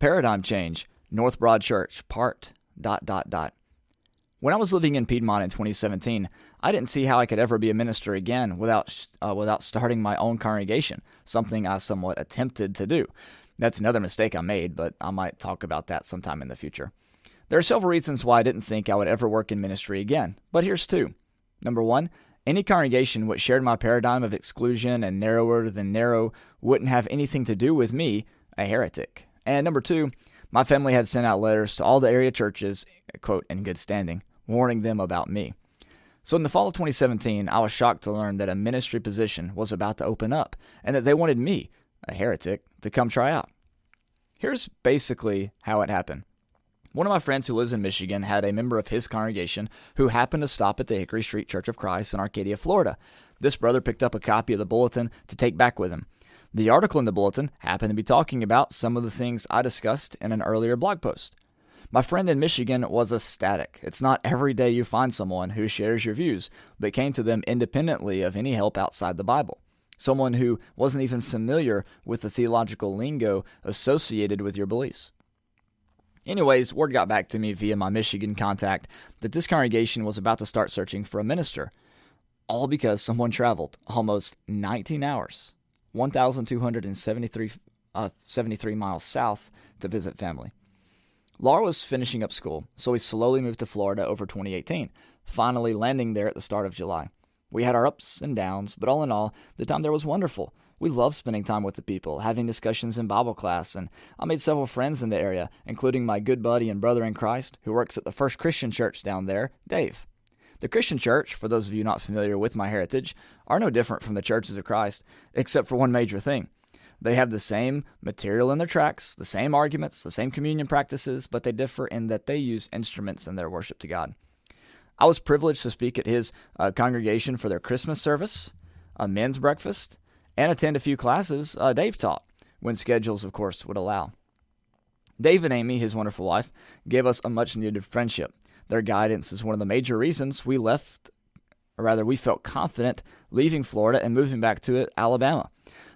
Paradigm change, North Broad Church, part, ... When I was living in Piedmont in 2017, I didn't see how I could ever be a minister again without starting my own congregation, something I somewhat attempted to do. That's another mistake I made, but I might talk about that sometime in the future. There are several reasons why I didn't think I would ever work in ministry again, but here's two. Number one, any congregation which shared my paradigm of exclusion and narrower than narrow wouldn't have anything to do with me, a heretic. And number two, my family had sent out letters to all the area churches, quote, in good standing, warning them about me. So in the fall of 2017, I was shocked to learn that a ministry position was about to open up and that they wanted me, a heretic, to come try out. Here's basically how it happened. One of my friends who lives in Michigan had a member of his congregation who happened to stop at the Hickory Street Church of Christ in Arcadia, Florida. This brother picked up a copy of the bulletin to take back with him. The article in the bulletin happened to be talking about some of the things I discussed in an earlier blog post. My friend in Michigan was ecstatic. It's not every day you find someone who shares your views, but came to them independently of any help outside the Bible. Someone who wasn't even familiar with the theological lingo associated with your beliefs. Anyways, word got back to me via my Michigan contact that this congregation was about to start searching for a minister, all because someone traveled almost 19 hours, 1,273 miles south to visit family. Laura was finishing up school, so we slowly moved to Florida over 2018, finally landing there at the start of July. We had our ups and downs, but all in all, the time there was wonderful. We loved spending time with the people, having discussions in Bible class, and I made several friends in the area, including my good buddy and brother in Christ, who works at the First Christian Church down there, Dave. The Christian Church, for those of you not familiar with my heritage, are no different from the churches of Christ, except for one major thing. They have the same material in their tracts, the same arguments, the same communion practices, but they differ in that they use instruments in their worship to God. I was privileged to speak at his congregation for their Christmas service, a men's breakfast, and attend a few classes Dave taught, when schedules, of course, would allow. Dave and Amy, his wonderful wife, gave us a much-needed friendship. Their guidance is one of the major reasons we felt confident leaving Florida and moving back to Alabama.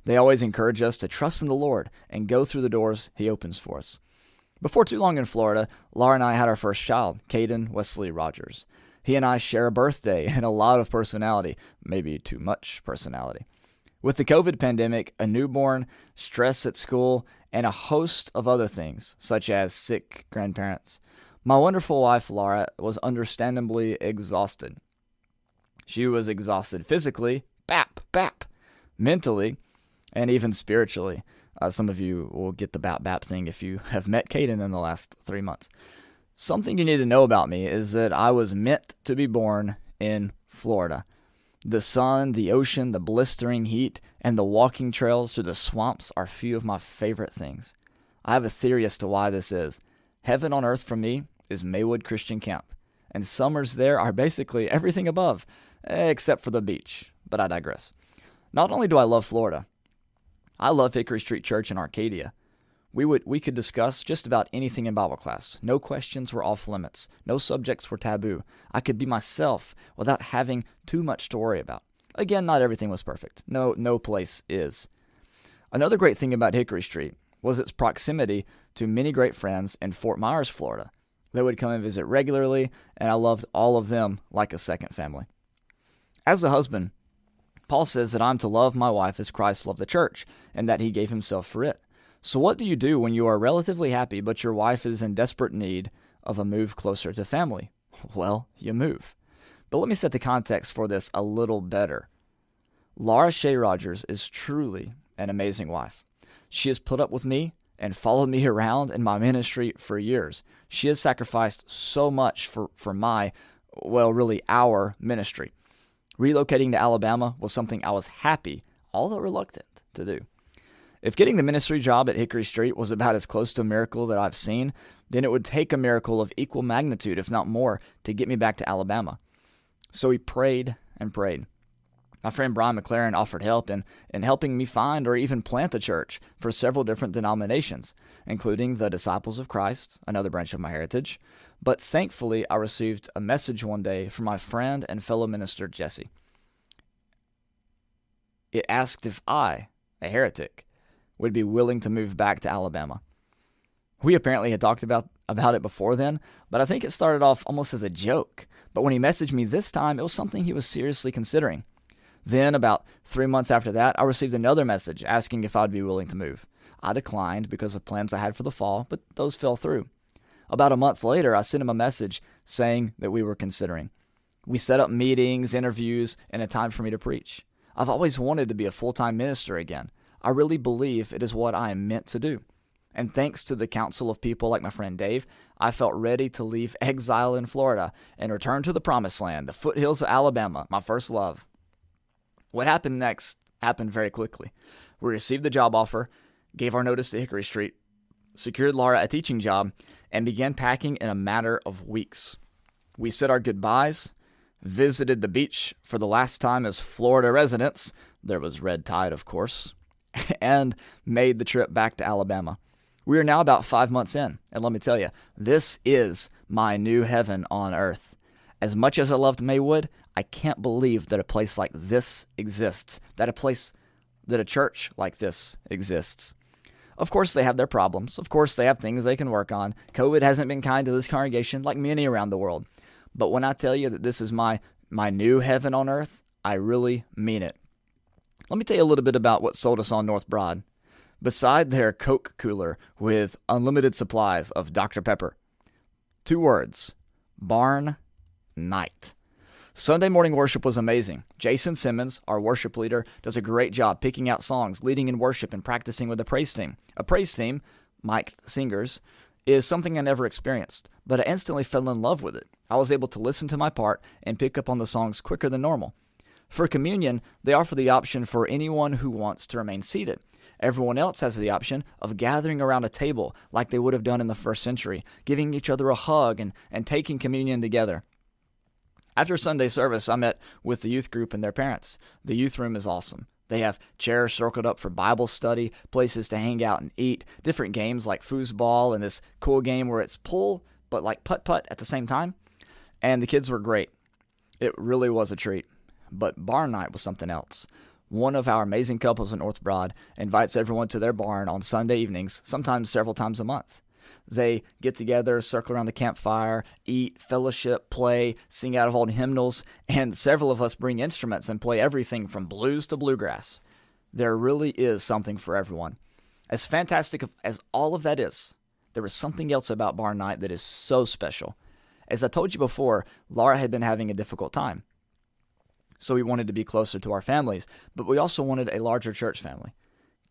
They always encourage us to trust in the Lord and go through the doors He opens for us. Before too long in Florida, Laura and I had our first child, Caden Wesley Rogers. He and I share a birthday and a lot of personality, maybe too much personality. With the COVID pandemic, a newborn, stress at school, and a host of other things, such as sick grandparents, my wonderful wife, Laura, was understandably exhausted. She was exhausted physically, mentally, and even spiritually. Some of you will get the bap thing if you have met Caden in the last 3 months. Something you need to know about me is that I was meant to be born in Florida. The sun, the ocean, the blistering heat, and the walking trails through the swamps are few of my favorite things. I have a theory as to why this is. Heaven on earth for me is Maywood Christian Camp, and summers there are basically everything above, except for the beach, but I digress. Not only do I love Florida, I love Hickory Street Church in Arcadia. We could discuss just about anything in Bible class. No questions were off limits. No subjects were taboo. I could be myself without having too much to worry about. Again, not everything was perfect. No place is. Another great thing about Hickory Street was its proximity to many great friends in Fort Myers, Florida. They would come and visit regularly, and I loved all of them like a second family. As a husband, Paul says that I'm to love my wife as Christ loved the church, and that he gave himself for it. So what do you do when you are relatively happy, but your wife is in desperate need of a move closer to family? Well, you move. But let me set the context for this a little better. Laura Shea Rogers is truly an amazing wife. She has put up with me and followed me around in my ministry for years. She has sacrificed so much for our ministry. Relocating to Alabama was something I was happy, although reluctant, to do. If getting the ministry job at Hickory Street was about as close to a miracle that I've seen, then it would take a miracle of equal magnitude, if not more, to get me back to Alabama. So we prayed and prayed. My friend Brian McLaren offered help in helping me find or even plant a church for several different denominations, including the Disciples of Christ, another branch of my heritage. But thankfully, I received a message one day from my friend and fellow minister, Jesse. It asked if I, a heretic, would be willing to move back to Alabama. We apparently had talked about it before then, but I think it started off almost as a joke. But when he messaged me this time, it was something he was seriously considering. Then, about 3 months after that, I received another message asking if I'd be willing to move. I declined because of plans I had for the fall, but those fell through. About a month later, I sent him a message saying that we were considering. We set up meetings, interviews, and a time for me to preach. I've always wanted to be a full-time minister again. I really believe it is what I am meant to do. And thanks to the counsel of people like my friend Dave, I felt ready to leave exile in Florida and return to the promised land, the foothills of Alabama, my first love. What happened next happened very quickly. We received the job offer, gave our notice to Hickory Street, secured Laura a teaching job, and began packing in a matter of weeks. We said our goodbyes, visited the beach for the last time as Florida residents, there was red tide of course, and made the trip back to Alabama. We are now about 5 months in, and let me tell you, this is my new heaven on earth. As much as I loved Maywood, I can't believe that a place like this exists, that a church like this exists. Of course, they have their problems. Of course, they have things they can work on. COVID hasn't been kind to this congregation like many around the world. But when I tell you that this is my new heaven on earth, I really mean it. Let me tell you a little bit about what sold us on North Broad. Beside their Coke cooler with unlimited supplies of Dr. Pepper, 2 words, barn night. Sunday morning worship was amazing. Jason Simmons, our worship leader, does a great job picking out songs, leading in worship, and practicing with the praise team. A praise team, Mike Singers, is something I never experienced, but I instantly fell in love with it. I was able to listen to my part and pick up on the songs quicker than normal. For communion, they offer the option for anyone who wants to remain seated. Everyone else has the option of gathering around a table like they would have done in the first century, giving each other a hug and taking communion together. After Sunday service, I met with the youth group and their parents. The youth room is awesome. They have chairs circled up for Bible study, places to hang out and eat, different games like foosball and this cool game where it's pull, but like putt-putt at the same time. And the kids were great. It really was a treat. But barn night was something else. One of our amazing couples in North Broad invites everyone to their barn on Sunday evenings, sometimes several times a month. They get together, circle around the campfire, eat, fellowship, play, sing out of old hymnals, and several of us bring instruments and play everything from blues to bluegrass. There really is something for everyone. As fantastic as all of that is, there is something else about barn night that is so special. As I told you before, Laura had been having a difficult time. So we wanted to be closer to our families, but we also wanted a larger church family.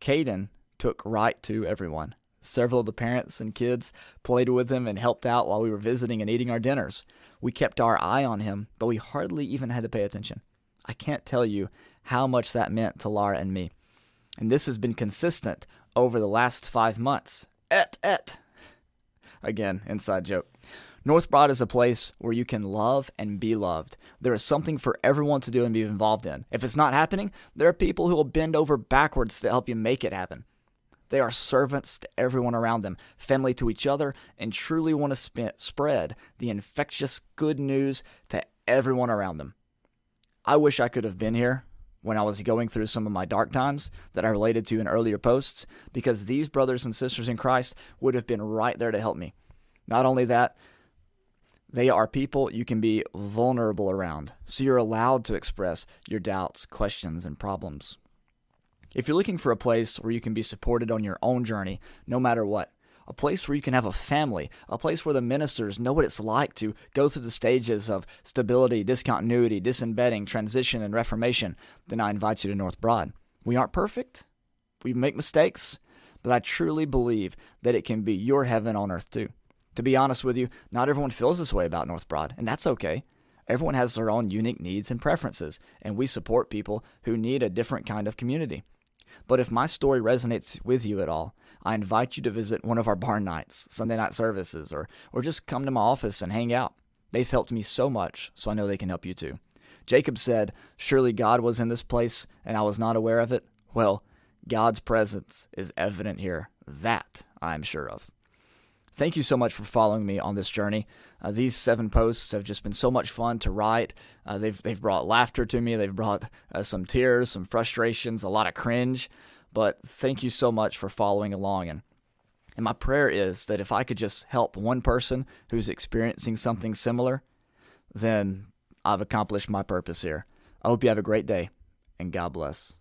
Caden took right to everyone. Several of the parents and kids played with him and helped out while we were visiting and eating our dinners. We kept our eye on him, but we hardly even had to pay attention. I can't tell you how much that meant to Laura and me. And this has been consistent over the last 5 months. Again, inside joke. North Broad is a place where you can love and be loved. There is something for everyone to do and be involved in. If it's not happening, there are people who will bend over backwards to help you make it happen. They are servants to everyone around them, family to each other, and truly want to spread the infectious good news to everyone around them. I wish I could have been here when I was going through some of my dark times that I related to in earlier posts, because these brothers and sisters in Christ would have been right there to help me. Not only that, they are people you can be vulnerable around, so you're allowed to express your doubts, questions, and problems. If you're looking for a place where you can be supported on your own journey, no matter what, a place where you can have a family, a place where the ministers know what it's like to go through the stages of stability, discontinuity, disembedding, transition, and reformation, then I invite you to North Broad. We aren't perfect. We make mistakes, but I truly believe that it can be your heaven on earth too. To be honest with you, not everyone feels this way about North Broad, and that's okay. Everyone has their own unique needs and preferences, and we support people who need a different kind of community. But if my story resonates with you at all, I invite you to visit one of our barn nights, Sunday night services, or just come to my office and hang out. They've helped me so much, so I know they can help you too. Jacob said, "Surely God was in this place, and I was not aware of it." Well, God's presence is evident here. That I am sure of. Thank you so much for following me on this journey. These 7 posts have just been so much fun to write. They've brought laughter to me. They've brought some tears, some frustrations, a lot of cringe. But thank you so much for following along. And And my prayer is that if I could just help one person who's experiencing something similar, then I've accomplished my purpose here. I hope you have a great day, and God bless.